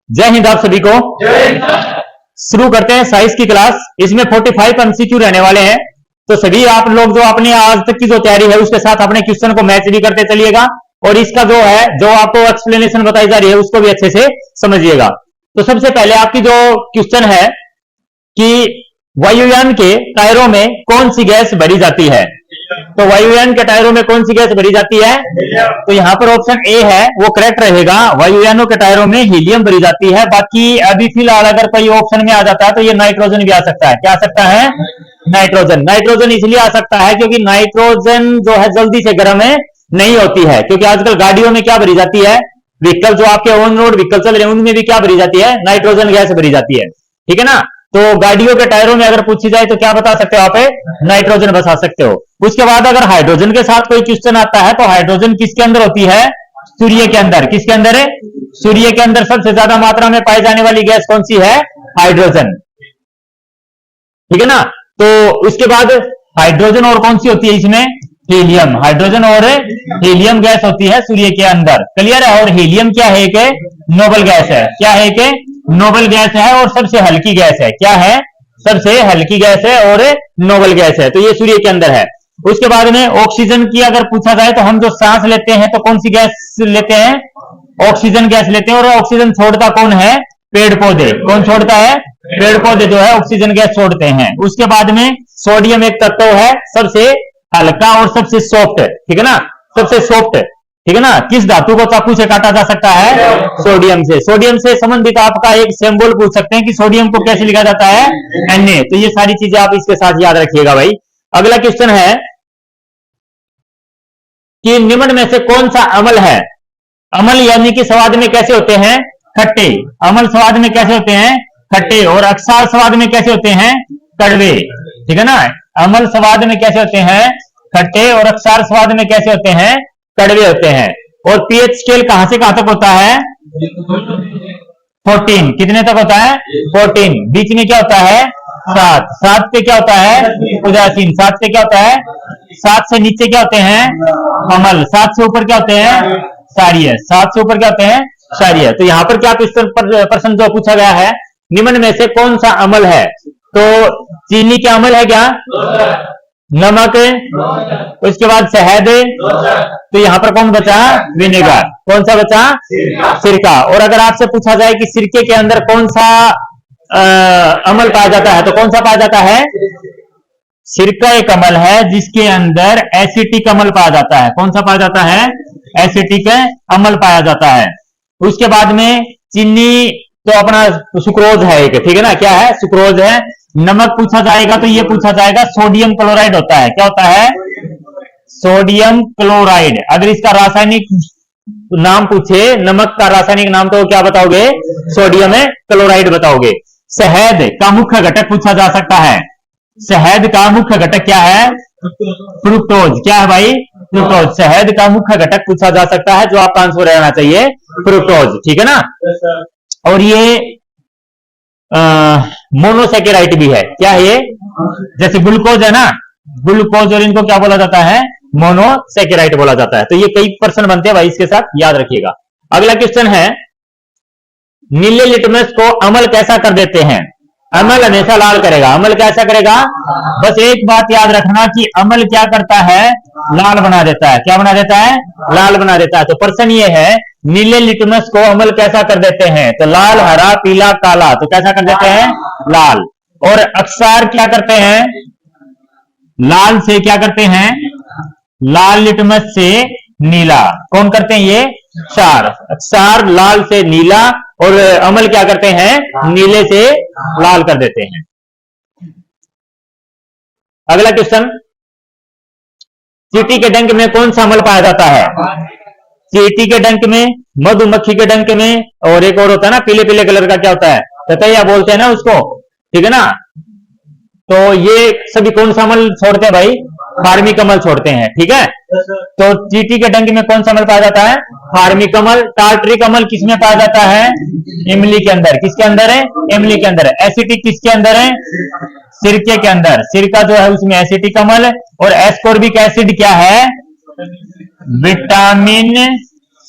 जय हिंद आप सभी को। शुरू करते हैं साइंस की क्लास। इसमें 45 एमसीक्यू रहने वाले हैं, तो सभी आप लोग जो अपने आज तक की जो तैयारी है उसके साथ अपने क्वेश्चन को मैच भी करते चलिएगा, और इसका जो है जो आपको एक्सप्लेनेशन बताई जा रही है उसको भी अच्छे से समझिएगा। तो सबसे पहले आपकी जो क्वेश्चन है कि वायुयान के टायरों में कौन सी गैस भरी जाती है। तो वायुयान के टायरों में कौन सी गैस भरी जाती है? तो यहाँ पर ऑप्शन ए है वो करेक्ट रहेगा। वायुयानों के टायरों में हीलियम भरी जाती है। बाकी अभी फिलहाल अगर कोई ऑप्शन में आ जाता है तो ये नाइट्रोजन भी आ सकता है। क्या आ सकता है? नाइट्रोजन। नाइट्रोजन इसलिए आ सकता है क्योंकि नाइट्रोजन जो है जल्दी से गर्म नहीं होती है, क्योंकि आजकल गाड़ियों में क्या भरी जाती है, व्हीकल जो आपके ऑन रोड व्हीकल चल रहे हैं उनमें भी क्या भरी जाती है, नाइट्रोजन गैस भरी जाती है। ठीक है ना। तो गाड़ियों के टायरों में अगर पूछी जाए तो क्या बता सकते हो आप? नाइट्रोजन बता सकते हो। उसके बाद अगर हाइड्रोजन के साथ कोई क्वेश्चन आता है तो हाइड्रोजन किसके अंदर होती है? सूर्य के अंदर। किसके अंदर है? सूर्य के अंदर सबसे ज्यादा मात्रा में पाई जाने वाली गैस कौन सी है? हाइड्रोजन। ठीक है ना। तो उसके बाद हाइड्रोजन और कौन सी होती है इसमें? हीलियम। हाइड्रोजन और हीलियम गैस होती है सूर्य के अंदर। क्लियर है। और हीलियम क्या है? कि नोबल गैस है। क्या है? कि नोबल गैस है और सबसे हल्की गैस है। क्या है? सबसे हल्की गैस है और नोबल गैस है। तो ये सूर्य के अंदर है। उसके बाद में ऑक्सीजन की अगर पूछा जाए तो हम जो सांस लेते हैं तो कौन सी गैस लेते हैं? ऑक्सीजन गैस लेते हैं। और ऑक्सीजन छोड़ता कौन है? पेड़ पौधे। कौन छोड़ता है? पेड़ पौधे जो है ऑक्सीजन गैस छोड़ते हैं। उसके बाद में सोडियम एक तत्व है सबसे हल्का और सबसे सॉफ्ट। ठीक है ना। सबसे सॉफ्ट। ठीक है ना। किस धातु को चाकू से काटा जा सकता है? सोडियम से। सोडियम से संबंधित आपका एक सिंबल पूछ सकते हैं कि सोडियम को कैसे लिखा जाता है? Na। तो ये सारी चीजें आप इसके साथ याद रखिएगा भाई। अगला क्वेश्चन है कि निम्न में से कौन सा अम्ल है? अम्ल यानी कि स्वाद में कैसे होते हैं? खट्टे। अम्ल स्वाद में कैसे होते हैं? खट्टे। और अक्षार स्वाद में कैसे होते हैं? कड़वे। ठीक है ना। अम्ल स्वाद में कैसे होते हैं? खट्टे। और अक्षार स्वाद में कैसे होते हैं? कड़वे होते हैं। और पीएच स्केल कहां से कहां तक होता है? 14। कितने तक होता है? 14। बीच में क्या होता है? 7। 7 पे क्या होता है? उदासीन। 7 पे क्या होता है? 7 से नीचे क्या होते हैं? अम्ल। 7 से ऊपर क्या होते हैं? क्षारीय। 7 से ऊपर क्या होते हैं? क्षारीय। तो यहाँ पर क्या प्रश्न जो पूछा गया है, निम्न में से कौन सा अम्ल है? तो चीनी के अम्ल है क्या? नमक। उसके बाद शहद। तो यहां पर कौन बचा? विनेगर। कौन सा बचा? सिरका। और अगर आपसे पूछा जाए कि सिरके के अंदर कौन सा अम्ल पाया जाता है तो कौन सा पाया जाता है? सिरका एक अम्ल है जिसके अंदर एसिटिक अम्ल पाया जाता है। कौन सा पाया जाता है? एसिटिक अम्ल पाया जाता है। उसके बाद में चीनी तो अपना सुक्रोज है एक। ठीक है ना। क्या है? सुक्रोज है। नमक पूछा जाएगा तो ये पूछा जाएगा सोडियम क्लोराइड होता है। क्या होता है? Sodium chloride. अगर इसका रासायनिक नाम पूछे, नमक का रासायनिक नाम, तो क्या बताओगे? सोडियम क्लोराइड बताओगे। शहद का मुख्य घटक पूछा जा सकता है। शहद का मुख्य घटक क्या है? फ्रुक्टोज। क्या है भाई? फ्रुक्टोज। शहद का मुख्य घटक पूछा जा सकता है, जो आपका आंसर रहना चाहिए फ्रुक्टोज। ठीक है ना। और ये मोनोसेकेराइड भी है। क्या है ये? जैसे ग्लूकोज है ना, ग्लूकोज, और इनको क्या बोला जाता है? मोनोसेकेराइड बोला जाता है। तो ये कई प्रश्न बनते हैं भाई, इसके साथ याद रखिएगा। अगला क्वेश्चन है, नीले लिटमस को अम्ल कैसा कर देते हैं? अम्ल हमेशा लाल करेगा। अम्ल कैसा करेगा? बस एक बात याद रखना कि अम्ल क्या करता है? लाल बना देता है। क्या बना देता है? लाल बना देता है। तो प्रश्न ये है, नीले लिटमस को अम्ल कैसा कर देते हैं? तो लाल, हरा, पीला, काला। तो कैसा कर देते हैं? लाल। और अक्षार क्या करते हैं? लाल से क्या करते हैं? लाल लिटमस से नीला। कौन करते हैं ये? क्षार। क्षार लाल से नीला और अम्ल क्या करते हैं? नीले से लाल कर देते हैं। अगला क्वेश्चन, चींटी के डंक में कौन सा अम्ल पाया जाता है? चींटी के डंक में, मधुमक्खी के डंक में, और एक और होता है ना पीले पीले कलर का, क्या होता है? ततैया बोलते हैं ना उसको। ठीक है ना। तो ये सभी कौन सा अम्ल छोड़ते हैं भाई? फार्मिक अम्ल छोड़ते हैं। ठीक है। तो चींटी के डंक में कौन सा अम्ल पाया जाता है? फार्मिक अम्ल। टार्टरिक अम्ल किसमें पाया जाता है? इमली के अंदर। किसके अंदर है? इमली के अंदर। एसिटिक किसके अंदर है? सिरके के अंदर। सिरका जो है उसमें एसिटिक अम्ल। और एस्कोर्बिक एसिड क्या है? विटामिन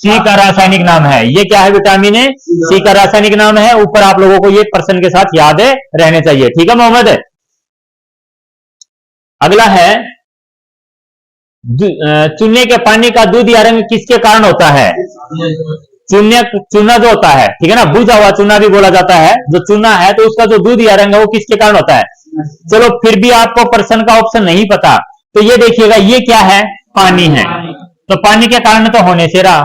सी का रासायनिक नाम है। ये क्या है विटामिन ए, सी का रासायनिक नाम है। ऊपर आप लोगों को ये पर्सन के साथ याद रहने चाहिए। ठीक है मोहम्मद। अगला है चूने के पानी का दूध या रंग किसके कारण होता है? चूना जो होता है, ठीक है ना, भुजा हुआ चूना भी बोला जाता है, जो चूना है तो उसका जो दूध या रंग है वो किसके कारण होता है? चलो फिर भी आपको पर्सन का ऑप्शन नहीं पता तो ये देखिएगा, ये क्या है? पानी है। तो पानी के कारण तो होने से रहा,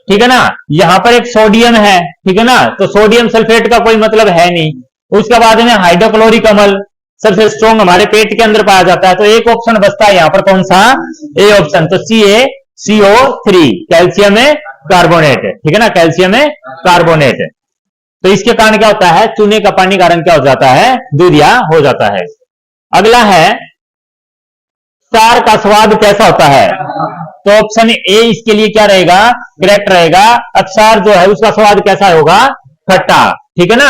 ठीक है ना। यहां पर एक सोडियम है, ठीक है ना, तो सोडियम सल्फेट का कोई मतलब है नहीं। उसके बाद में हाइड्रोक्लोरिक अम्ल सबसे स्ट्रॉन्ग हमारे पेट के अंदर पाया जाता है। तो एक ऑप्शन बचता है यहां पर, कौन सा? A option. तो CaCO3 कैल्शियम है कार्बोनेट, ठीक है ना, कैल्शियम है कार्बोनेट। तो इसके कारण क्या होता है? चूने का पानी कारण क्या हो जाता है? दूधिया हो जाता है। अगला है चार का स्वाद कैसा होता है? तो ऑप्शन ए इसके लिए क्या रहेगा? करेक्ट रहेगा। अक्षार जो है उसका स्वाद कैसा होगा? खट्टा, ठीक है ना।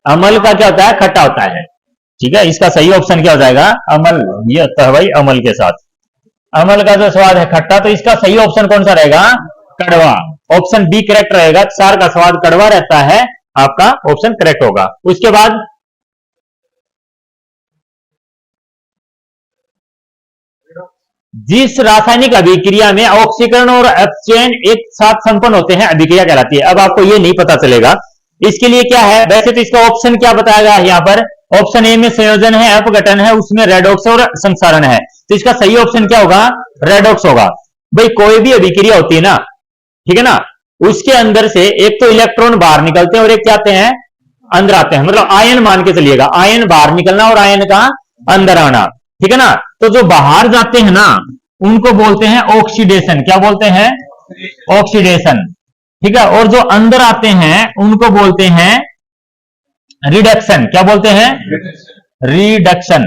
अमल का क्या होता है? खट्टा होता है, ठीक है। इसका सही ऑप्शन क्या हो जाएगा? अमल। ये होता है भाई अमल के साथ, अमल का जो स्वाद है खट्टा। तो इसका सही ऑप्शन कौन सा रहेगा? कड़वा। ऑप्शन बी करेक्ट रहेगा। क्षार का स्वाद कड़वा रहता है, आपका ऑप्शन करेक्ट होगा। उसके बाद जिस रासायनिक अभिक्रिया में ऑक्सीकरण और अपचयन एक साथ संपन्न होते हैं अभिक्रिया कहलाती है। अब आपको ये नहीं पता चलेगा, इसके लिए क्या है? वैसे तो इसका ऑप्शन क्या बताया गया है यहाँ पर? ऑप्शन ए में संयोजन है, अपघटन है, उसमें रेडॉक्स और संसारण है। तो इसका सही ऑप्शन क्या होगा? रेडॉक्स होगा। भाई कोई भी अभिक्रिया होती है ना, ठीक है ना, उसके अंदर से एक तो इलेक्ट्रॉन बाहर निकलते हैं और एक क्या आते हैं? अंदर आते हैं। मतलब आयन मान के चलिएगा, आयन बाहर निकलना और आयन का अंदर आना, ठीक है ना। तो जो बाहर जाते हैं ना उनको बोलते हैं ऑक्सीडेशन। क्या बोलते हैं? ऑक्सीडेशन, ठीक है। और जो अंदर आते हैं उनको बोलते हैं रिडक्शन। क्या बोलते हैं? रिडक्शन।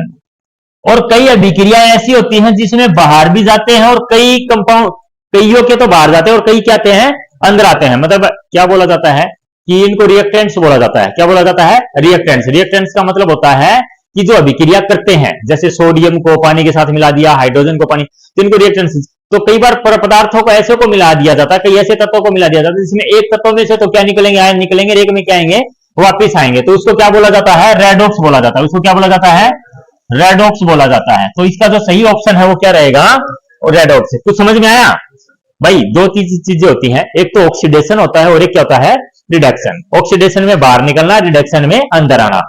और कई अभिक्रिया ऐसी होती हैं जिसमें बाहर भी जाते हैं और कई कंपाउंड, कईयों के तो बाहर जाते हैं और कई क्या आते हैं? अंदर आते हैं। मतलब क्या बोला जाता है कि इनको रिएक्टेंट्स बोला जाता है। क्या बोला जाता है? रिएक्टेंट्स। रिएक्टेंट्स का मतलब होता है कि जो अभिक्रिया करते हैं, जैसे सोडियम को पानी के साथ मिला दिया, हाइड्रोजन को पानी, तो इनको रिएक्टेंट्स। तो कई बार पदार्थों को ऐसे को मिला दिया जाता है, कई ऐसे तत्वों को मिला दिया जाता है जिसमें एक तत्व में से तो क्या निकलेंगे? आयन निकलेंगे, एक में क्या आएंगे? वापिस आएंगे। तो उसको क्या बोला जाता है? रेडॉक्स बोला जाता है। उसको क्या बोला जाता है? रेडॉक्स बोला जाता है। तो इसका जो सही ऑप्शन है वो क्या रहेगा? रेडॉक्स। कुछ समझ में आया भाई? दो चीजें होती हैं, एक तो ऑक्सीडेशन होता है और एक क्या होता है? रिडक्शन। ऑक्सीडेशन में बाहर निकलना, रिडक्शन में अंदर आना।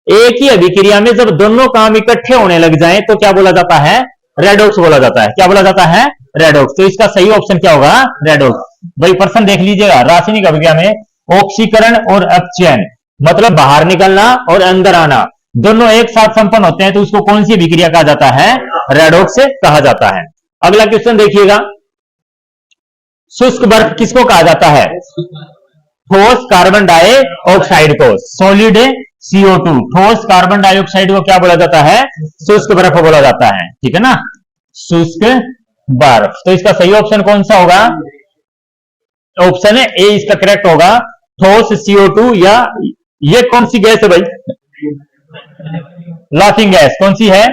एक ही अभिक्रिया में जब दोनों काम इकट्ठे होने लग जाएं तो क्या बोला जाता है? रेडॉक्स बोला जाता है। क्या बोला जाता है? रेडॉक्स। तो इसका सही ऑप्शन क्या होगा? रेडॉक्स। भाई पर्सन देख लीजिएगा, रासायनिक अभिक्रिया में ऑक्सीकरण और अपचयन मतलब बाहर निकलना और अंदर आना दोनों एक साथ संपन्न होते हैं, तो उसको कौन सी अभिक्रिया कहा जाता है? रेडॉक्स कहा जाता है। अगला क्वेश्चन देखिएगा, शुष्क बर्फ किसको कहा जाता है? ठोस कार्बन डाइऑक्साइड को। Solid CO2। ठोस कार्बन डाइऑक्साइड को क्या बोला जाता है? शुष्क बर्फ बोला जाता है, ठीक है ना, शुष्क बर्फ। तो इसका सही ऑप्शन कौन सा होगा? ऑप्शन है ए इसका करेक्ट होगा। ठोस CO2 या ये कौन सी गैस है भाई? लॉथिंग गैस। कौन सी है?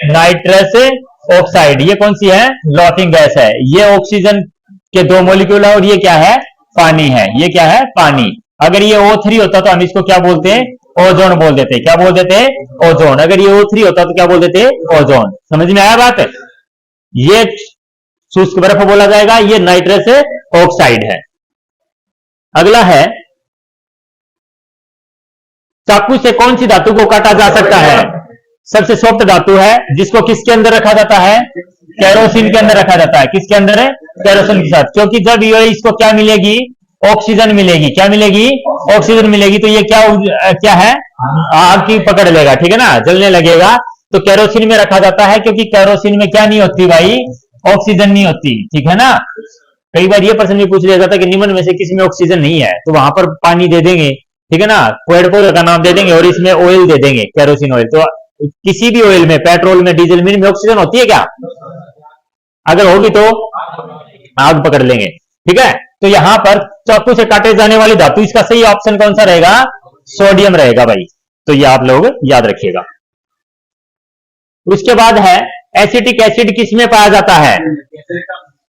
Nitrous oxide. ये कौन सी है? लॉथिंग गैस है। ये ऑक्सीजन के दो मॉलिक्यूल है और ये क्या है? पानी है। ये क्या है? पानी। अगर ये O3 होता तो हम इसको क्या बोलते हैं? ओजोन बोल देते। क्या बोल देते? ओजोन। अगर ये O3 होता तो क्या बोल देते? ओजोन। समझ में आया बात? ये शुष्क बर्फ बोला जाएगा, ये नाइट्रस ऑक्साइड है। अगला है, चाकू से कौन सी धातु को काटा जा सकता है? सबसे सॉफ्ट धातु है जिसको किसके अंदर रखा जाता है? केरोसिन के अंदर रखा जाता है। किसके अंदर है? केरोसिन के साथ। क्योंकि जब ये इसको क्या मिलेगी? ऑक्सीजन मिलेगी। क्या मिलेगी? ऑक्सीजन मिलेगी। तो ये क्या है? आग की पकड़ लेगा, ठीक है ना, जलने लगेगा। तो केरोसिन में रखा जाता है क्योंकि केरोसिन में क्या नहीं होती भाई? ऑक्सीजन नहीं होती, ठीक है ना। कई बार ये प्रश्न भी पूछ लिया जाता है कि निम्न में से किसी में ऑक्सीजन नहीं है, तो वहां पर पानी दे देंगे, ठीक है ना, पेड़ पौधे का नाम दे देंगे और इसमें ऑयल दे देंगे, केरोसिन ऑयल। तो किसी भी ऑयल में, पेट्रोल में, डीजल में ऑक्सीजन होती है क्या? अगर होगी तो आग पकड़ लेंगे, ठीक है। तो यहां पर चाकू से काटे जाने वाली धातु, इसका सही ऑप्शन कौन सा रहेगा? सोडियम रहेगा भाई। तो ये आप लोग याद रखिएगा। उसके बाद है एसिटिक एसिड किसमें पाया जाता है?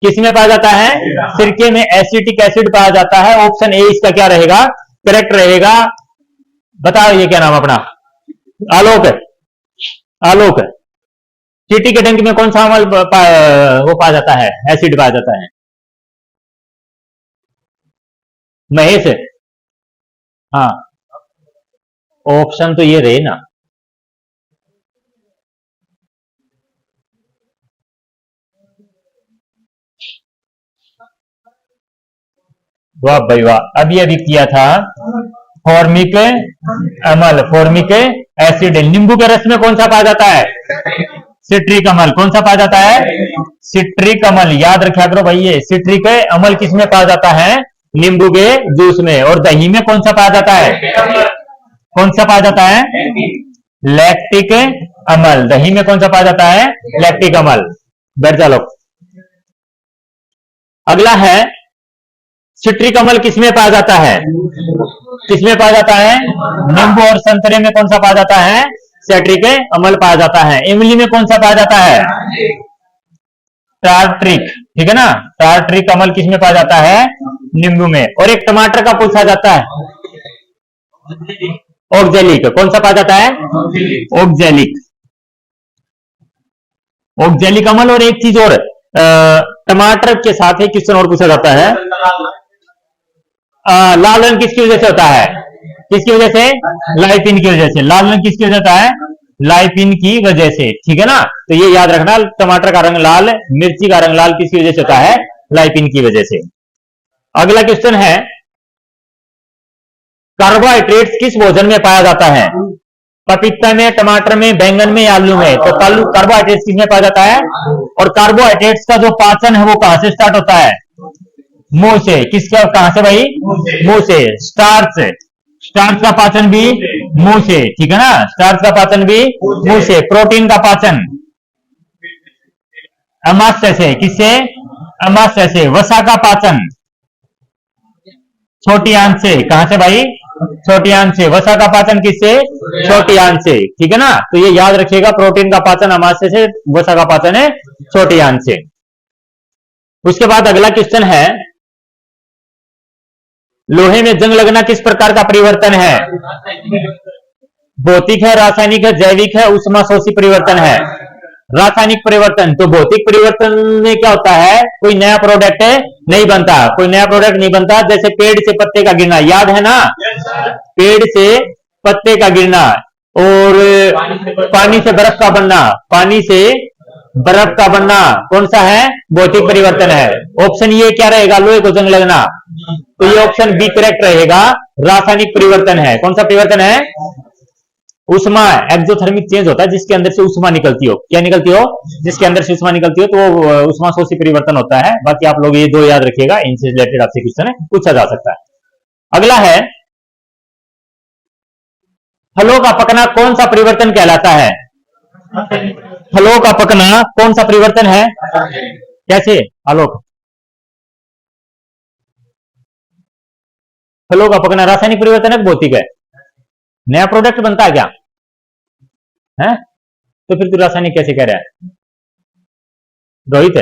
किसमें पाया जाता है? सिरके में एसिटिक एसिड पाया जाता है। ऑप्शन ए इसका क्या रहेगा? करेक्ट रहेगा। बताओ ये क्या नाम अपना? आलोक। आलोक, चींटी के डंक में कौन सा अम्ल वो पाया जाता है? एसिड पाया जाता है। महेश, हाँ, ऑप्शन तो ये रहे ना। वाह भाई वाह, अभी अभी किया था। फॉर्मिक अम्ल, फॉर्मिक एसिड। नींबू के रस में कौन सा पाया जाता है? सिट्रिक अम्ल। कौन सा पाया जाता है? सिट्रिक अम्ल। याद रखा करो भाई, ये सिट्रिक अम्ल किसमें पाया जाता है? नींबू के जूस में। और दही में कौन सा पाया जाता है? कौन सा पाया जाता है? लैक्टिक अम्ल। दही में कौन सा पाया जाता है? लैक्टिक अम्ल। बैठ जा लोग। अगला है, सिट्रिक अम्ल किसमें पाया जाता है? किसमें पाया जाता है? नींबू और संतरे में कौन सा पाया जाता है? सिट्रिक अम्ल पाया जाता है। इमली में कौन सा पाया जाता है? टार्ट्रिक। ठीक है ना, टार्ट्रिक अम्ल किसमें पाया जाता है? नींबू में। और एक टमाटर का पूछा जाता है, ऑक्जेलिक। कौन सा पाया जाता है? ऑक्जेलिक। ऑक्जेलिक अम्ल। और एक चीज और, टमाटर के साथ एक क्वेश्चन और पूछा जाता है, लाल रंग किसकी वजह से होता है? किसकी वजह से? लाइपिन की वजह से। लाल रंग किसकी वजह से होता है? लाइपिन की वजह से। ठीक है ना, तो ये याद रखना, टमाटर का रंग लाल, मिर्ची का रंग लाल किसकी वजह से होता है? लाइपिन की वजह से। अगला क्वेश्चन है, कार्बोहाइड्रेट्स किस भोजन में पाया जाता है? पपीता में, टमाटर में, बैंगन में या आलू में? तो कार्बोहाइड्रेट्स किसमें पाया जाता है? और कार्बोहाइड्रेट्स का जो पाचन है वो कहां से स्टार्ट होता है? मुंह से। किसका? कहां से भाई? मुंह से। स्टार्च, स्टार्च का पाचन भी मुंह से। ठीक है ना, स्टार्च का पाचन भी मुंह से। प्रोटीन का पाचन अमाशय से। किससे? अमाशय से। वसा का पाचन छोटी आंत से। कहां से भाई? छोटी आंत से। वसा का पाचन किससे? छोटी आंत से। ठीक है ना, तो ये याद रखिएगा, प्रोटीन का पाचन अमाशय से, वसा का पाचन है छोटी आंत से। उसके बाद अगला क्वेश्चन है, लोहे में जंग लगना किस प्रकार का परिवर्तन है? भौतिक है, रासायनिक है, जैविक है, ऊष्माशोषी परिवर्तन है। रासायनिक परिवर्तन। तो भौतिक परिवर्तन में क्या होता है? कोई नया प्रोडक्ट नहीं बनता। कोई नया प्रोडक्ट नहीं बनता। जैसे पेड़ से पत्ते का गिरना, याद है ना? पेड़ से पत्ते का गिरना। और पानी से बर्फ का बनना, पानी से बर्फ का बनना कौन सा है? भौतिक परिवर्तन है। ऑप्शन ये क्या रहेगा? लोहे को जंग लगना। तो ये ऑप्शन बी करेक्ट रहेगा, रासायनिक परिवर्तन है। कौन सा परिवर्तन है? उष्मा, एक्सोथर्मिक चेंज होता है जिसके अंदर से उष्मा निकलती हो। क्या निकलती हो? जिसके अंदर से उष्मा निकलती हो, तो वो उष्माशोषी परिवर्तन होता है। बाकी आप लोग ये दो याद रखिएगा, इनसे रिलेटेड आपसे क्वेश्चन पूछा जा सकता है। अगला है, फलों का पकना कौन सा परिवर्तन कहलाता है? फलों का पकना कौन सा परिवर्तन है? कैसे आलोक? फलों का पकना रासायनिक परिवर्तन है, भौतिक है? नया प्रोडक्ट बनता है क्या है? तो फिर तू रासायनिक कैसे कह रहा है रोहित?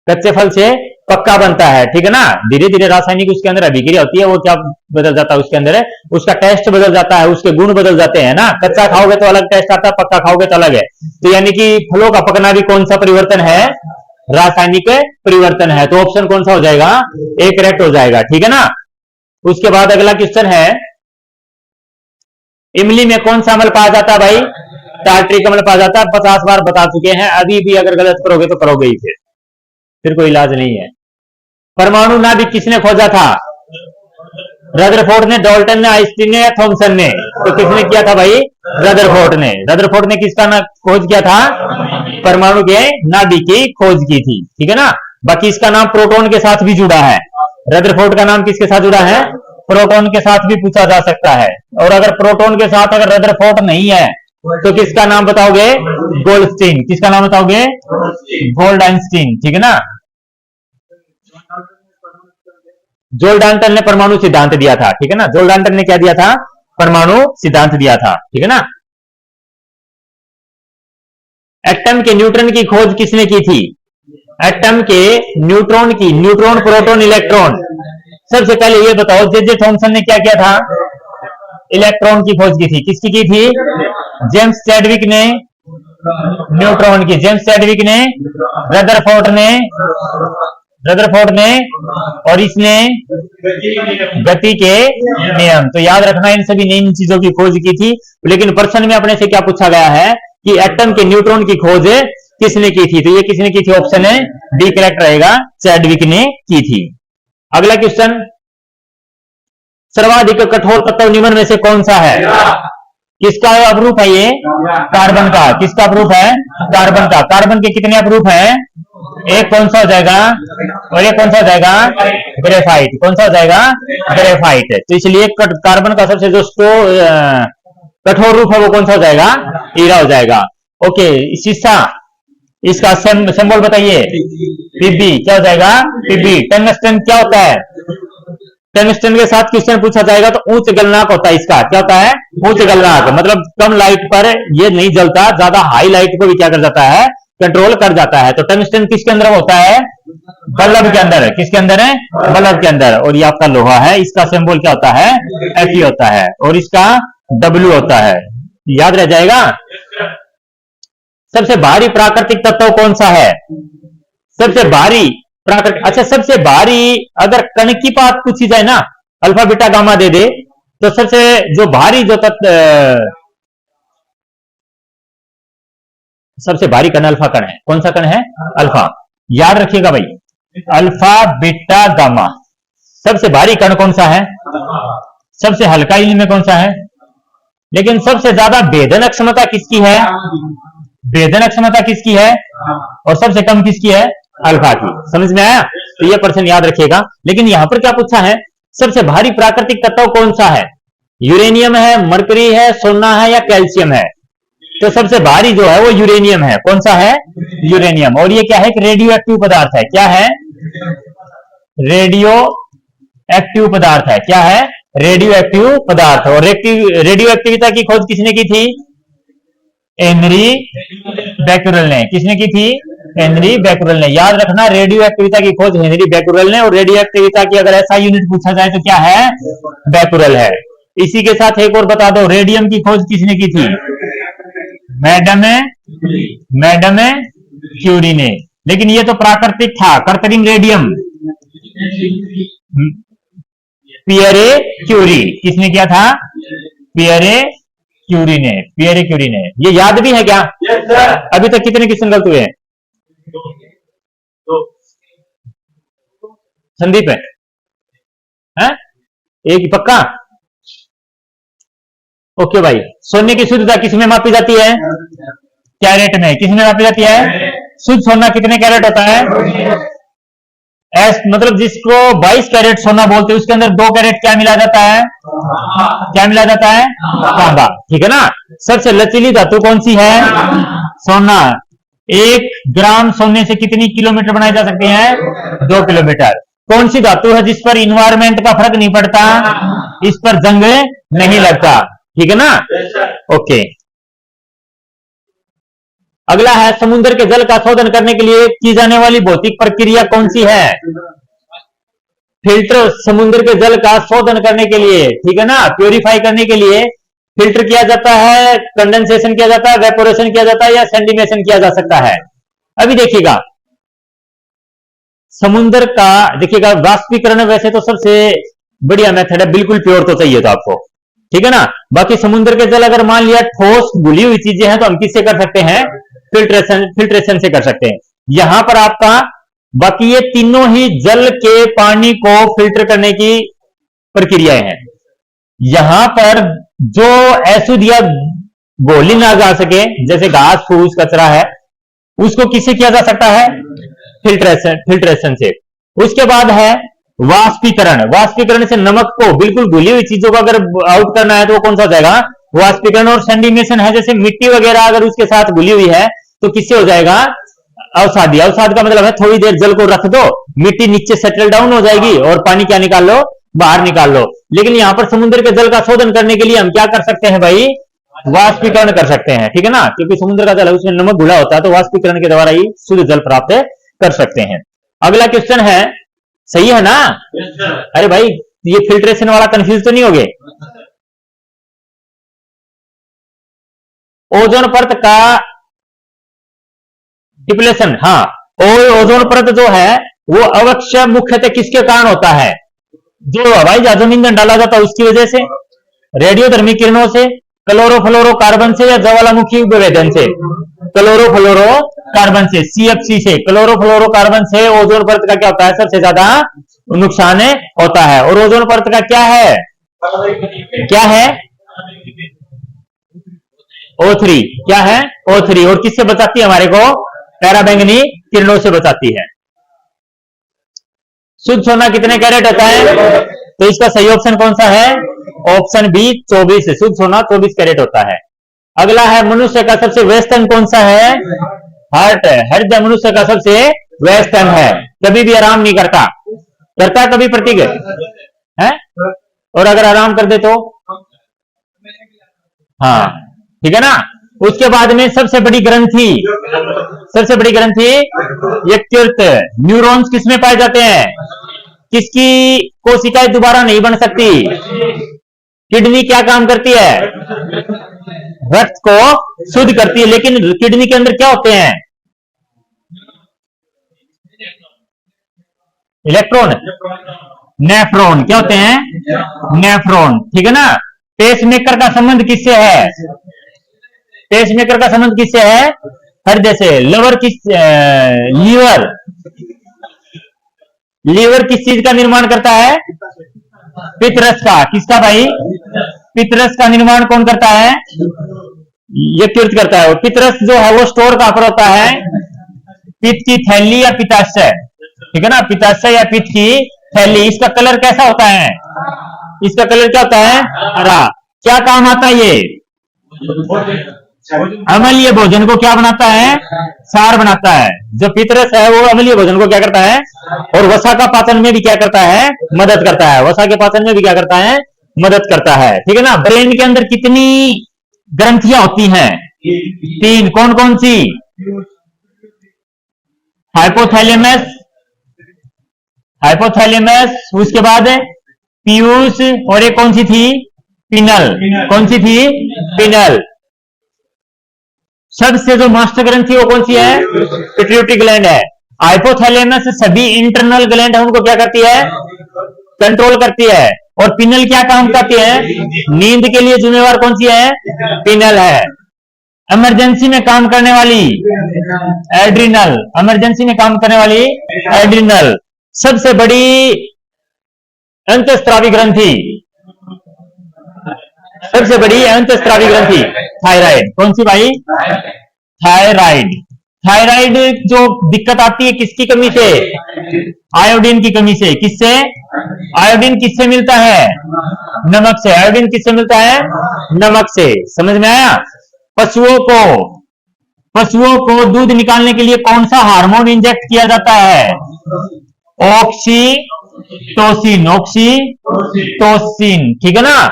कच्चे फल से पक्का बनता है। ठीक है ना, धीरे धीरे रासायनिक उसके अंदर अभिक्रिया होती है, वो क्या बदल जाता है उसके अंदर है, उसका टेस्ट बदल जाता है, उसके गुण बदल जाते हैं ना। कच्चा खाओगे तो अलग टेस्ट आता है, पक्का खाओगे तो अलग है। तो यानी कि फलों का पकना भी कौन सा परिवर्तन है? रासायनिक परिवर्तन है। तो ऑप्शन कौन सा हो जाएगा? ए करेक्ट हो जाएगा। ठीक है ना। उसके बाद अगला क्वेश्चन है, इमली में कौन सा अम्ल पाया जाता है भाई? टार्ट्रिक अम्ल पाया जाता है। 50 बार बता चुके हैं, अभी भी अगर गलत करोगे तो करोगे ही, फिर कोई इलाज नहीं है। परमाणु नाभिक किसने खोजा था? रदरफोर्ड ने, डाल्टन ने, आइंस्टीन ने या थॉमसन ने? तो किसने किया था भाई? रदरफोर्ड ने। रदरफोर्ड ने किसका खोज किया था? परमाणु के नाभिक की खोज की थी। ठीक है ना। बाकी इसका नाम प्रोटॉन के साथ भी जुड़ा है। रदरफोर्ड का नाम किसके साथ जुड़ा है? प्रोटॉन के साथ भी पूछा जा सकता है। और अगर प्रोटॉन के साथ अगर रदरफोर्ड नहीं है तो किसका नाम बताओगे? गोल्डस्टीन। किसका नाम बताओगे? Gold Einstein. ठीक है ना। जोल डाल्टन ने परमाणु सिद्धांत दिया था। ठीक है ना, जोल डाल्टन ने क्या दिया था? परमाणु सिद्धांत दिया था। ठीक है ना। एटम के न्यूट्रॉन की खोज किसने की थी? एटम के न्यूट्रॉन की, न्यूट्रॉन, प्रोटॉन, इलेक्ट्रॉन। सबसे पहले ये बताओ, जे थॉमसन ने क्या किया था? इलेक्ट्रॉन की खोज की थी। किसकी की थी? जेम्स चैडविक ने न्यूट्रॉन की, जेम्स चैडविक ने, रदरफोर्ड ने, और इसने गति के नियम। तो याद रखना, इन सभी ने इन चीजों की खोज की थी। लेकिन प्रश्न में अपने से क्या पूछा गया है कि एटम के न्यूट्रॉन की खोज किसने की थी? तो ये किसने की थी? ऑप्शन है डी करेक्ट रहेगा, चैडविक ने की थी। अगला क्वेश्चन, सर्वाधिक कठोर तत्व निम्न में से कौन सा है? किसका अप्रूफ है ये? कार्बन का। किसका अप्रूफ है? कार्बन का। कार्बन के कितने अप्रूफ है? एक कौन सा हो जाएगा और एक कौन सा हो जाएगा? ग्रेफाइट। कौन सा हो जाएगा? ग्रेफाइट। तो इसलिए कार्बन का सबसे जो कठोर रूप है वो कौन सा हो जाएगा? हीरा हो जाएगा। ओके, शीशा, इसका सिंबल बताइए। पीबी। क्या हो जाएगा? पीबी। टंगस्टन क्या होता है? टंगस्टन के साथ क्वेश्चन पूछा जाएगा तो उच्च गलनांक होता है इसका। क्या होता है? उच्च गलनांक। मतलब कम लाइट पर ये नहीं जलता, ज्यादा हाई लाइट को भी क्या कर जाता है? कंट्रोल कर जाता है। तो टंगस्टन किसके अंदर होता है? बल्ब के अंदर। किसके अंदर है? बल्ब के अंदर। और ये आपका लोहा है, इसका सिंबल क्या होता है? Fe होता है, और इसका W होता है। याद रह जाएगा। सबसे भारी प्राकृतिक तत्व कौन सा है? सबसे भारी प्राकृतिक, अच्छा, सबसे भारी अगर कण की बात पूछी जाए ना, अल्फा बीटा गामा दे दे, तो सबसे जो भारी जो तत्व, सबसे भारी कण अल्फा कण है। कौन सा कण है? अल्फा। याद रखिएगा भाई, अल्फा बीटा गामा। सबसे भारी कण कौन सा है? सबसे हल्का इनमें कौन सा है? लेकिन सबसे ज्यादा भेदन क्षमता किसकी है? भेदन क्षमता किसकी है? और सबसे कम किसकी है? अल्फा की। समझ में आया? तो ये प्रश्न याद रखिएगा। लेकिन यहां पर क्या पूछा है? सबसे भारी प्राकृतिक तत्व कौन सा है? यूरेनियम है, मरकरी है, सोना है, या कैल्शियम है? तो सबसे भारी जो है वो यूरेनियम है। कौन सा है? यूरेनियम। और ये क्या है? एक रेडियो एक्टिव पदार्थ है। क्या है? रेडियो एक्टिव पदार्थ है। क्या है? रेडियो एक्टिव पदार्थ। और रेडियो एक्टिविटी की खोज किसने की थी? हेनरी बैक्यूरेल ने। किसने की थी? हेनरी बैक्यूरेल ने। याद रखना, रेडियो एक्टिविटी की खोज हेनरी बैक्यूरेल ने। और रेडियो एक्टिविटी की अगर ऐसा यूनिट पूछा जाए तो क्या है? बैक्यूरेल है। इसी के साथ एक और बता दो, रेडियम की खोज किसने की थी? मैडम क्यूरी ने। लेकिन ये तो प्राकृतिक था, कृत्रिम रेडियम पियरे क्यूरी। किसने किया था? पियरे क्यूरी ने। ये याद भी है क्या? yes, अभी तक कितने क्वेश्चन गलत हुए हैं? संदीप है? एक पक्का? ओके भाई। सोने की शुद्धता किसमें मापी जाती है? कैरेट में। किसमें मापी जाती है? शुद्ध सोना कितने कैरेट होता है? मतलब जिसको 22 कैरेट सोना बोलते हैं, उसके अंदर 2 कैरेट क्या मिला जाता है? क्या मिला जाता है? तांबा। ठीक है ना। सबसे लचीली धातु कौन सी है? सोना। 1 ग्राम सोने से कितनी किलोमीटर बनाए जा सकते हैं? 2 किलोमीटर। कौन सी धातु है जिस पर इन्वायरमेंट का फर्क नहीं पड़ता? इस पर जंग नहीं लगता। ठीक है ना। ओके, अगला है, समुद्र के जल का शोधन करने के लिए की जाने वाली भौतिक प्रक्रिया कौन सी है? फिल्टर। समुद्र के जल का शोधन करने के लिए, ठीक है ना, प्योरीफाई करने के लिए फिल्टर किया जाता है, कंडेंसेशन किया जाता है, वेपोरेशन किया जाता है, या सेंडिमेशन किया जा सकता है? अभी देखिएगा, समुद्र का देखिएगा वाष्पीकरण वैसे तो सबसे बढ़िया मेथड है, बिल्कुल प्योर तो चाहिए तो आपको, ठीक है ना। बाकी समुद्र के जल अगर मान लिया ठोस घुली हुई चीजें हैं तो हम किससे कर सकते हैं? फिल्ट्रेशन से कर सकते हैं। यहां पर आपका बाकी ये तीनों ही जल के पानी को फिल्टर करने की प्रक्रियाएं हैं। यहां पर जो अशुद्ध या घोली ना जा सके, जैसे घास फूस कचरा है, उसको किससे किया जा सकता है? फिल्ट्रेशन से। उसके बाद है वाष्पीकरण। वाष्पीकरण से नमक को, बिल्कुल घुली हुई चीजों को अगर आउट करना है तो वो कौन सा हो जाएगा? वाष्पीकरण। और सेंडिमेशन है, जैसे मिट्टी वगैरह अगर उसके साथ घुली हुई है तो किससे हो जाएगा? अवसादी। अवसाद का मतलब है थोड़ी देर जल को रख दो, मिट्टी नीचे सेटल डाउन हो जाएगी और पानी क्या निकाल लो? बाहर निकाल लो। लेकिन यहां पर समुद्र के जल का शोधन करने के लिए हम क्या कर सकते हैं भाई? वाष्पीकरण कर सकते हैं, ठीक है ना, क्योंकि समुद्र का जल है उसमें नमक घुला होता है, तो वाष्पीकरण के द्वारा ही शुद्ध जल प्राप्त कर सकते हैं। अगला क्वेश्चन है, सही है ना? अरे भाई ये फिल्ट्रेशन वाला कंफ्यूज तो नहीं हो गए? ओजोन परत का डिप्लेशन, हाँ, ओजोन परत जो है वो अवश्य मुख्यतः किसके कारण होता है? जो हवाई जहाजों में ईंधन डाला जाता है उसकी वजह से, रेडियोधर्मी किरणों से, क्लोरोफ्लोरोकार्बन से, या ज्वालामुखी विभेदन से? क्लोरोफ्लोरोकार्बन से, सीएफसी से, क्लोरोफ्लोरोकार्बन से ओजोन परत का क्या होता है? सबसे ज्यादा नुकसान होता है। और ओजोन परत का क्या है? क्या है? O3, क्या है? O3। और किससे बचाती है हमारे को? पैराबैंगनी किरणों से बचाती है। शुद्ध सोना कितने कैरेट होता है? तो इसका सही ऑप्शन कौन सा है? Option B 24। शुद्ध सोना 24 कैरेट होता है। अगला है, मनुष्य का सबसे व्यस्त अंग कौन सा है? हार्ट। हृदय मनुष्य का सबसे व्यस्त अंग है, कभी भी आराम नहीं करता। करता कभी प्रतीक है? और अगर आराम कर दे तो? हाँ, ठीक है ना। उसके बाद में सबसे बड़ी ग्रंथि यकृत। न्यूरॉन्स किसमें पाए जाते हैं? किसकी कोशिकाएं दोबारा नहीं बन सकती? किडनी क्या काम करती है? रक्त को शुद्ध करती है, लेकिन किडनी के अंदर क्या होते हैं? Electron, nephron. क्या होते हैं? नेफ्रॉन, ठीक है ना। पेसमेकर का संबंध किससे है? पेसमेकर का संबंध किससे है? हृदय से। लीवर किस चीज का निर्माण करता है? पित्तरस का। किसका भाई? पित्तरस का निर्माण कौन करता है? यकृत करता है। और पित्तरस जो है वो स्टोर कहां पर होता है? पित्त की थैली या पित्ताशय, ठीक है ना, पित्ताशय या पित्त की थैली। इसका कलर कैसा होता है? इसका कलर क्या होता है? हरा। क्या काम आता है ये? अम्लीय भोजन को क्या बनाता है? सार बनाता है। जो पित्तरस है वो अम्लीय भोजन को क्या करता है? और वसा का पाचन में भी क्या करता है? मदद करता है। वसा के पाचन में भी क्या करता है? मदद करता है, ठीक है ना। ब्रेन के अंदर कितनी ग्रंथियां होती हैं? 3। कौन कौन सी? हाइपोथैलेमस, उसके बाद पीयूष, और एक कौन सी थी? पिनल। कौन सी थी? पिनल। सबसे जो मास्टर ग्रंथि वो कौन सी है? पिट्यूटरी ग्लैंड है। हाइपोथैलेमस सभी इंटरनल ग्लैंड है उनको क्या करती है? कंट्रोल करती है। और पिनल क्या काम करती है? नींद के लिए जिम्मेवार कौन सी है? पिनल है। इमरजेंसी में काम करने वाली एड्रिनल। इमरजेंसी में काम करने वाली एड्रिनल। सबसे बड़ी अंतःस्रावी ग्रंथि, सबसे बड़ी अंतःस्रावी ग्रंथि थायराइड। कौन सी भाई? थायराइड। थायराइड जो दिक्कत आती है किसकी कमी से? आयोडीन की कमी से। किससे? आयोडीन किससे मिलता है? नमक से। आयोडीन किससे मिलता है? नमक से। समझ में आया? पशुओं को दूध निकालने के लिए कौन सा हार्मोन इंजेक्ट किया जाता है? ऑक्सीटोसिन, ठीक है ना।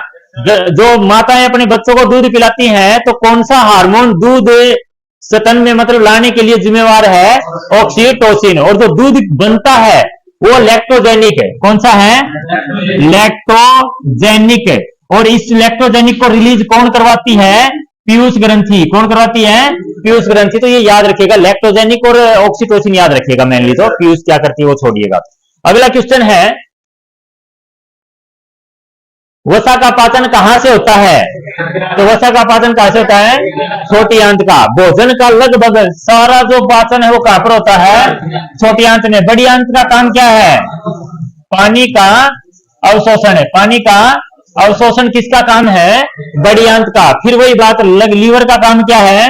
जो माताएं अपने बच्चों को दूध पिलाती हैं तो कौन सा हार्मोन दूध स्तन में मतलब लाने के लिए जिम्मेवार है? ऑक्सीटोसिन। और जो दूध बनता है वो लैक्टोजेनिक है। कौन सा है? लैक्टोजेनिक। और इस लैक्टोजेनिक को रिलीज कौन करवाती है? पीयूष ग्रंथि। कौन करवाती है? पीयूष ग्रंथि। तो ये याद रखिएगा, लैक्टोजेनिक और ऑक्सीटोसिन याद रखिएगा मेनली। तो पीयूष क्या करती है वो छोड़िएगा। अगला क्वेश्चन है, वसा का पाचन कहां से होता है? तो वसा का पाचन कहां से होता है? छोटी आंत का। भोजन का लगभग सारा जो पाचन है वो कहां पर होता है? छोटी आंत में। बड़ी आंत का काम क्या है? पानी का अवशोषण है। पानी का अवशोषण किसका काम है? बड़ी आंत का। फिर वही बात, लीवर का काम क्या है?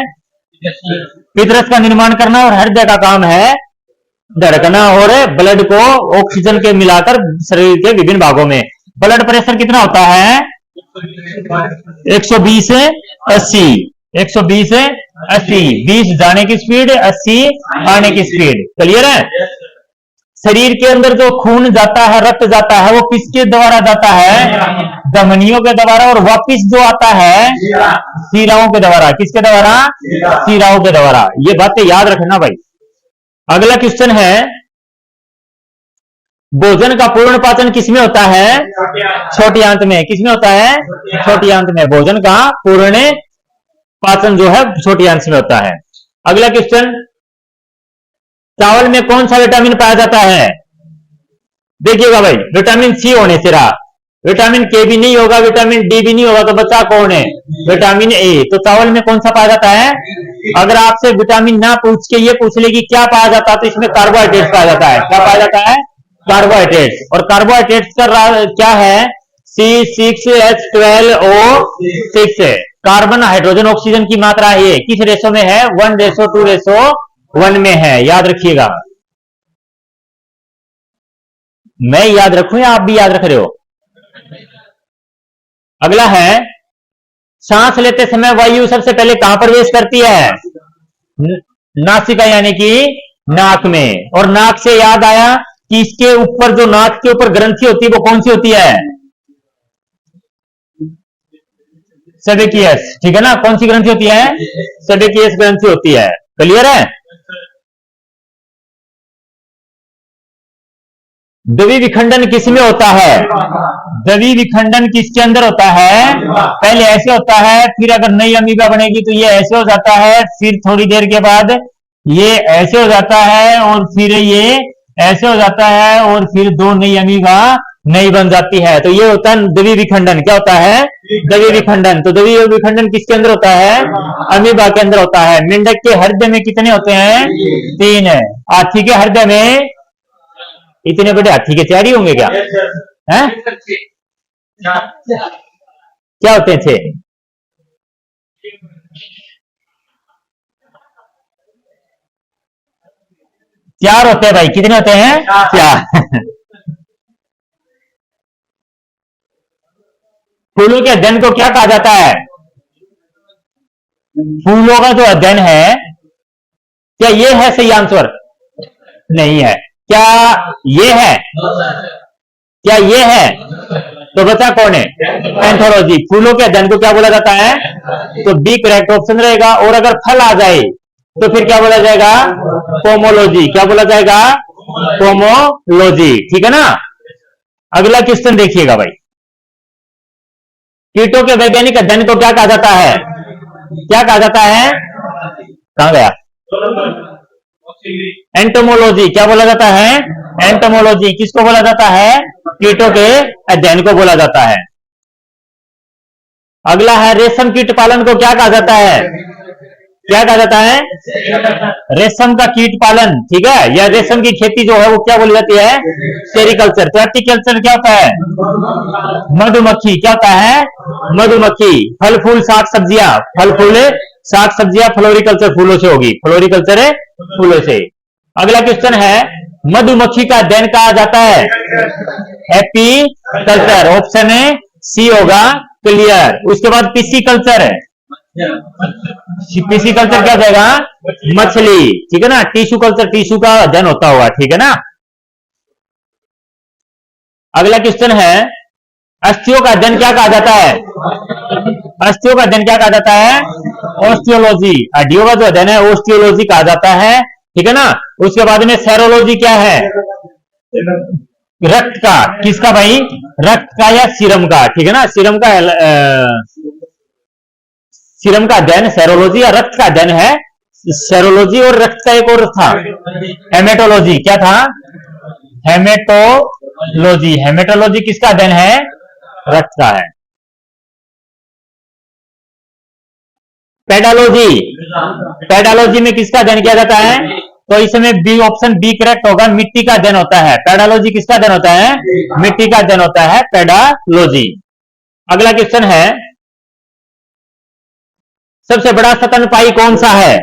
पित्तरस का निर्माण करना। और हृदय का काम है धड़कना और ब्लड को ऑक्सीजन के मिलाकर शरीर के विभिन्न भागों में। ब्लड प्रेशर कितना होता है? 120/80। 120/80। 20 जाने की स्पीड, 80 आने की स्पीड। क्लियर है? शरीर के अंदर जो खून जाता है, रक्त जाता है, वो किसके द्वारा जाता है? धमनियों के द्वारा, और वापिस जो आता है शिराओं के द्वारा। किसके द्वारा? शिराओं के द्वारा। ये बातें याद रखना भाई। अगला क्वेश्चन है, भोजन का पूर्ण पाचन किसमें होता है? छोटी आंत में। किसमें होता है? छोटी आंत में। भोजन का पूर्ण पाचन जो है छोटी आंत में होता है। अगला क्वेश्चन, चावल में कौन सा विटामिन पाया जाता है? देखिएगा भाई, विटामिन सी होने से रहा, विटामिन के भी नहीं होगा, विटामिन डी भी नहीं होगा, तो बचा कौन है? Vitamin A. तो चावल में कौन सा पाया जाता है? अगर आपसे विटामिन ना पूछ के ये पूछ ले कि क्या पाया जाता है, तो इसमें कार्बोहाइड्रेट्स पाया जाता है। क्या पाया जाता है? कार्बोहाइड्रेट्स। और कार्बोहाइड्रेट्स का क्या है? C6H12O6 है। कार्बन, हाइड्रोजन, ऑक्सीजन की मात्रा ये किस रेशो में है? 1:2:1 में है। याद रखिएगा। मैं याद रखूं या आप भी याद रख रहे हो? अगला है, सांस लेते समय वायु सबसे पहले कहां प्रवेश करती है? नासिका यानी कि नाक में। और नाक से याद आया कि इसके ऊपर जो नाक के ऊपर ग्रंथि होती है वो कौन सी होती है? सेबेकियस। ठीक है ना? कौन सी ग्रंथि होती है? सेबेकियस ग्रंथि होती है। क्लियर है? द्रवी विखंडन किसमें होता है? द्रवी विखंडन किसके अंदर होता है? पहले ऐसे होता है, फिर अगर नई अमीबा बनेगी तो ये ऐसे हो जाता है, फिर थोड़ी देर के बाद ये ऐसे हो जाता है, और फिर ये ऐसे हो जाता है, और फिर दो नई अमीबा नई बन जाती है। तो ये होता है द्रवी विखंडन। क्या होता है? द्रवी विखंडन। तो द्रवी विखंडन किसके अंदर होता है? अमीबा के अंदर होता है। मेंढक के हृदय में कितने होते हैं? 3 है। हाथी के हृदय में इतने बड़े हाथी के 4 ही होंगे क्या? हैं? क्या होते हैं 6? चार होते हैं भाई। कितने होते हैं? 4। फूलों के अध्ययन को क्या कहा जाता है? फूलों का जो अध्ययन है, क्या ये है सही आंसर? नहीं है। क्या ये है? क्या ये है? तो बचा कौन है? एंथोलॉजी। फूलों के अध्ययन को क्या बोला जाता है? तो बी करेक्ट ऑप्शन रहेगा। और अगर फल आ जाए तो फिर क्या बोला जाएगा? पोमोलॉजी। क्या बोला जाएगा? पोमोलॉजी। ठीक है ना? अगला क्वेश्चन देखिएगा भाई, कीटों के वैज्ञानिक अध्ययन को क्या कहा जाता है? क्या कहा जाता है? कहां गया? एंटोमोलॉजी। क्या बोला जाता है? एंटोमोलॉजी। किसको बोला जाता है? कीटों के अध्ययन को बोला जाता है। अगला है, रेशम कीट पालन को क्या कहा जाता है? क्या कहा जाता है? रेशम का कीट पालन। ठीक है, या रेशम की खेती जो है वो क्या बोली जाती है? सेरिकल्चर। तो एप्टीकल्चर क्या होता है? मधुमक्खी। क्या होता है? मधुमक्खी। फल फूल साग सब्जियां, फल फूल साग सब्जियां फ्लोरिकल्चर फूलों से होगी। फ्लोरिकल्चर है फूलों से। अगला क्वेश्चन है, मधुमक्खी का अध्ययन कहा जाता है? एपीकल्चर। ऑप्शन है सी होगा क्लियर। उसके बाद पिसिकल्चर है। पिसिकल्चर क्या हो जाएगा? मछली। ठीक है ना? टिश्यू कल्चर, टिश्यू का अध्ययन होता होगा। ठीक है ना? अगला क्वेश्चन है, अस्थियों का अध्ययन क्या कहा जाता है? अस्थियों का अध्ययन क्या कहा जाता है? ऑस्टियोलॉजी। हड्डियों का जो अध्ययन है ऑस्टियोलॉजी कहा जाता है। ठीक है ना? उसके बाद में सेरोलॉजी क्या है? रक्त का। किसका भाई? रक्त का या सीरम का। ठीक है ना? सीरम का सीरम का अध्ययन सेरोलॉजी या रक्त का अध्ययन है। सेरोलॉजी और रक्त का एक और था हेमेटोलॉजी। क्या था? हेमेटोलॉजी। हेमेटोलॉजी किसका अध्ययन है? रक्त का है। पेडालॉजी। पेडालॉजी में किसका अध्ययन किया जाता है? तो इसमें बी, ऑप्शन बी करेक्ट होगा। मिट्टी का अध्ययन होता है। पेडालॉजी किसका अध्ययन होता है? मिट्टी का अध्ययन होता है, पेडालॉजी। अगला क्वेश्चन है, सबसे बड़ा स्तनपायी कौन सा है?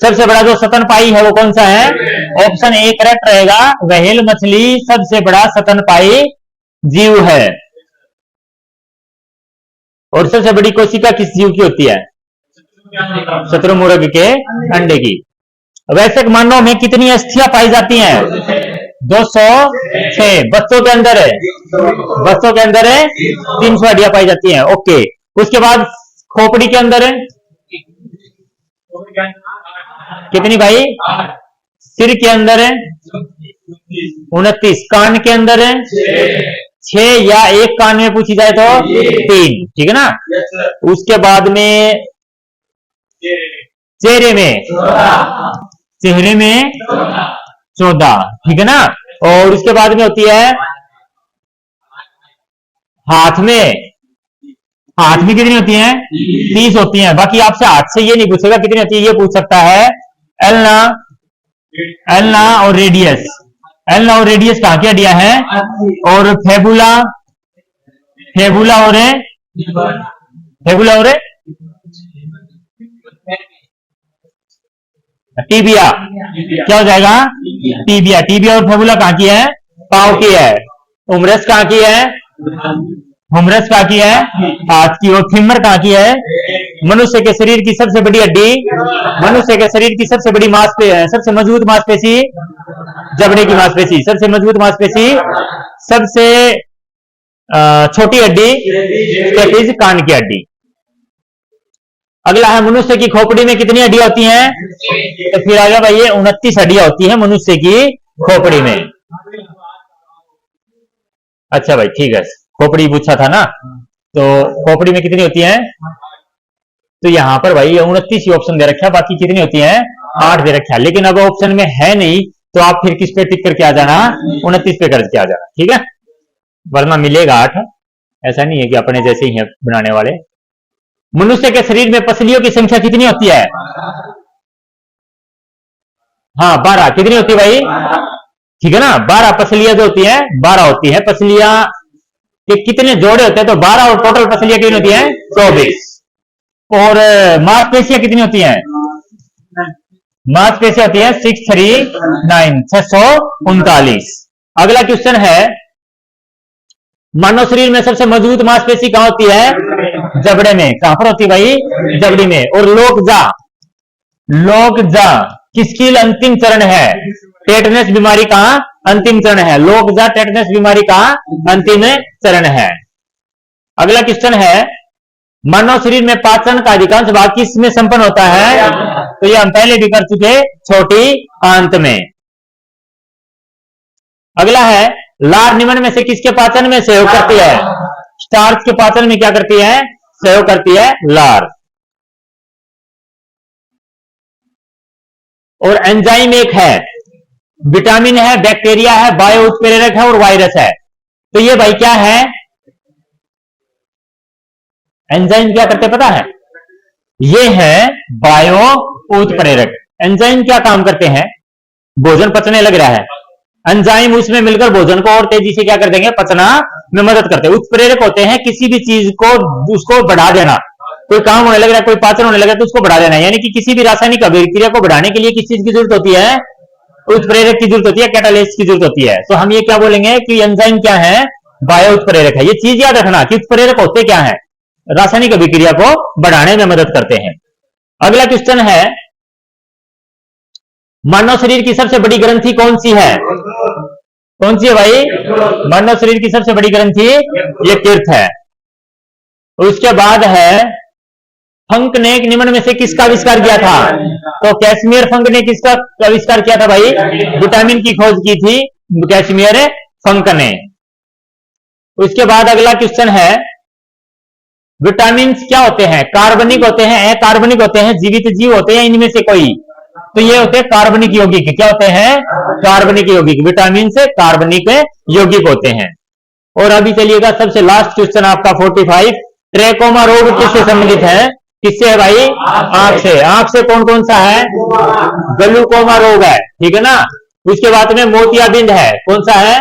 सबसे बड़ा जो स्तनपायी है वो कौन सा है? ऑप्शन ए करेक्ट रहेगा, व्हेल मछली सबसे बड़ा स्तनपायी जीव है। और सबसे बड़ी कोशिका किस जीव की होती है? शत्रुमुर्ग के अंडे की। वैसे मानव में कितनी अस्थियां पाई जाती हैं? 206। बच्चों के अंदर है, बच्चों के अंदर है 300 हड्डियां पाई जाती हैं। ओके, उसके बाद खोपड़ी के अंदर है कितनी भाई? सिर के अंदर है 29। कान के अंदर है 6 या एक कान में पूछी जाए तो 3, ठीक है ना। उसके बाद में चेहरे में 14, ठीक है ना। और उसके बाद में होती है हाथ में कितनी होती हैं? 30 होती हैं। बाकी आपसे हाथ से ये नहीं पूछेगा कितनी होती है, ये पूछ सकता है एल्ना और रेडियस। एल्ना और रेडियस कहाँ की हड्डियां हैं? और फेबुला और टीबिया, क्या हो जाएगा? टीबिया और फेबुला कहाँ की है? पाँव की है। उमरस कहाँ की है? हुमरस कहाँ की है? हाथ की। और फीमर कहाँ की है? मनुष्य के शरीर की सबसे बड़ी हड्डी, मनुष्य के शरीर की सबसे बड़ी सबसे मजबूत मांसपेशी जबड़े की मांसपेशी, सबसे मजबूत मांसपेशी, सबसे छोटी हड्डी कान की हड्डी। अगला है मनुष्य की खोपड़ी में कितनी हड्डियां होती हैं? तो फिर आ गया भाई ये 29 हड्डियां होती हैं मनुष्य की खोपड़ी में। अच्छा भाई ठीक है, खोपड़ी पूछा था ना, तो खोपड़ी में कितनी होती हैं? तो यहां पर भाई 29 ही ऑप्शन दे रखा है, बाकी कितनी होती हैं? 8 दे रखा है। लेकिन अब ऑप्शन में है नहीं तो आप फिर किस पे टिक करके आ जाना? 29 पे करके आ जाना, ठीक है, वरना मिलेगा 8। ऐसा नहीं है कि अपने जैसे ही है बनाने वाले। मनुष्य के शरीर में पसलियों की संख्या कितनी होती है? हाँ 12। कितनी होती है भाई? ठीक है ना, 12 पसलियां जो होती है 12 होती है। पसलियां के कितने जोड़े होते हैं? तो 12 और टोटल पसलियां कितनी होती हैं? 24। और मांसपेशियां कितनी होती हैं? मांसपेशियां होती है 639, 639। अगला क्वेश्चन है मानव शरीर में सबसे मजबूत मांसपेशी कहां होती है? जबड़े में। कहां पर होती है भाई? जबड़ी में। और लोकजा किसकी अंतिम चरण है? टेटनस बीमारी का अंतिम चरण है। लोकजा टेटनस बीमारी का अंतिम चरण है। अगला क्वेश्चन है मानव शरीर में पाचन का अधिकांश भाग किस में संपन्न होता है? तो ये हम पहले भी कर चुके, छोटी आंत में। अगला है लार निम्न में से किसके पाचन में सहयोग करती है? स्टार्च के पाचन में क्या करती है? सहयोग करती है लार। और एंजाइम एक है, विटामिन है, बैक्टीरिया है, बायो उत्प्रेरक है और वायरस है। तो ये भाई क्या है? एंजाइम क्या करते पता है? ये है बायो उत्प्रेरक। एंजाइम क्या काम करते हैं? भोजन पचने लग रहा है, एंजाइम उसमें मिलकर भोजन को और तेजी से क्या कर देंगे? पचना में मदद करते हैं। उत्प्रेरक होते हैं किसी भी चीज को उसको बढ़ा देना। कोई काम होने लग रहा है, कोई पाचन होने लगा तो उसको बढ़ा देना। यानी कि किसी भी रासायनिक अभिक्रिया को बढ़ाने के लिए किस चीज की जरूरत होती है? उत्प्रेरक की जरूरत होती है, कैटालिस्ट की जरूरत होती है। तो हम ये क्या बोलेंगे कि एंजाइम क्या है? बायो उत्प्रेरक है। ये चीज याद रखना कि उत्प्रेरक होते क्या है? रासायनिक अभिक्रिया को बढ़ाने में मदद करते हैं। अगला क्वेश्चन है मानव शरीर की सबसे बड़ी ग्रंथि कौन सी है? कौन सी है भाई? मानव शरीर की सबसे बड़ी ग्रंथि ये तीर्थ है। उसके बाद है फंक ने निम्न में से किसका आविष्कार किया था? तो कैशमियर फंक ने किसका आविष्कार किया था भाई? विटामिन की खोज की थी कैशमियर फंक ने। उसके बाद अगला क्वेश्चन है विटामिन क्या होते हैं? कार्बनिक होते हैं, अकार्बनिक होते हैं, जीवित जीव होते हैं, इनमें से कोई? तो ये होते हैं कार्बनिक यौगिक। क्या होते हैं? कार्बनिक यौगिक। विटामिन से कार्बनिक यौगिक होते हैं। और अभी चलिएगा सबसे लास्ट क्वेश्चन आपका 45। ट्रेकोमा रोग किससे संबंधित है? किससे है भाई? आंख से। आंख से कौन कौन सा है? ग्लूकोमा रोग है, ठीक है ना। उसके बाद में मोतियाबिंद है, कौन सा है?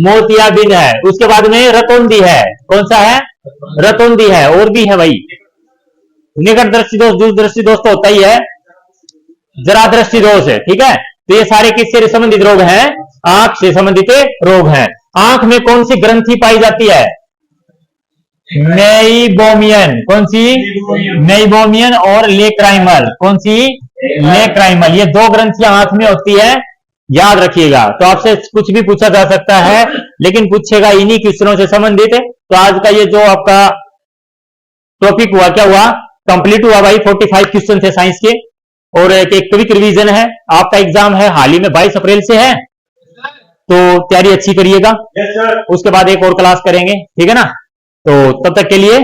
मोतियाबिंद है। उसके बाद में रतौंधी है, कौन सा है? रतौंधी है। और भी है भाई, निकट दृष्टि दोष, दूर दृष्टि दोष तो होता ही है, जरा दृष्टि दोष है, ठीक है। तो ये सारे किससे संबंधित रोग हैं? आंख से संबंधित रोग हैं। आंख में कौन सी ग्रंथि पाई जाती है? मेइबोमियन। कौन सी? मेइबोमियन और लेक्राइमल। कौन सी? लेक्राइमल। ये दो ग्रंथियां आंख में होती है, याद रखिएगा। तो आपसे कुछ भी पूछा जा सकता है, लेकिन पूछेगा इन्हीं क्वेश्चनों से संबंधित। तो आज का ये जो आपका टॉपिक हुआ, क्या हुआ, कंप्लीट हुआ भाई। 45 क्वेश्चन थे साइंस के, और एक क्विक रिवीजन है। आपका एग्जाम है हाल ही में 22 अप्रैल से है, तो तैयारी अच्छी करिएगा। उसके बाद एक और क्लास करेंगे, ठीक है ना। तो तब तक के लिए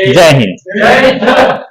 जय हिंद।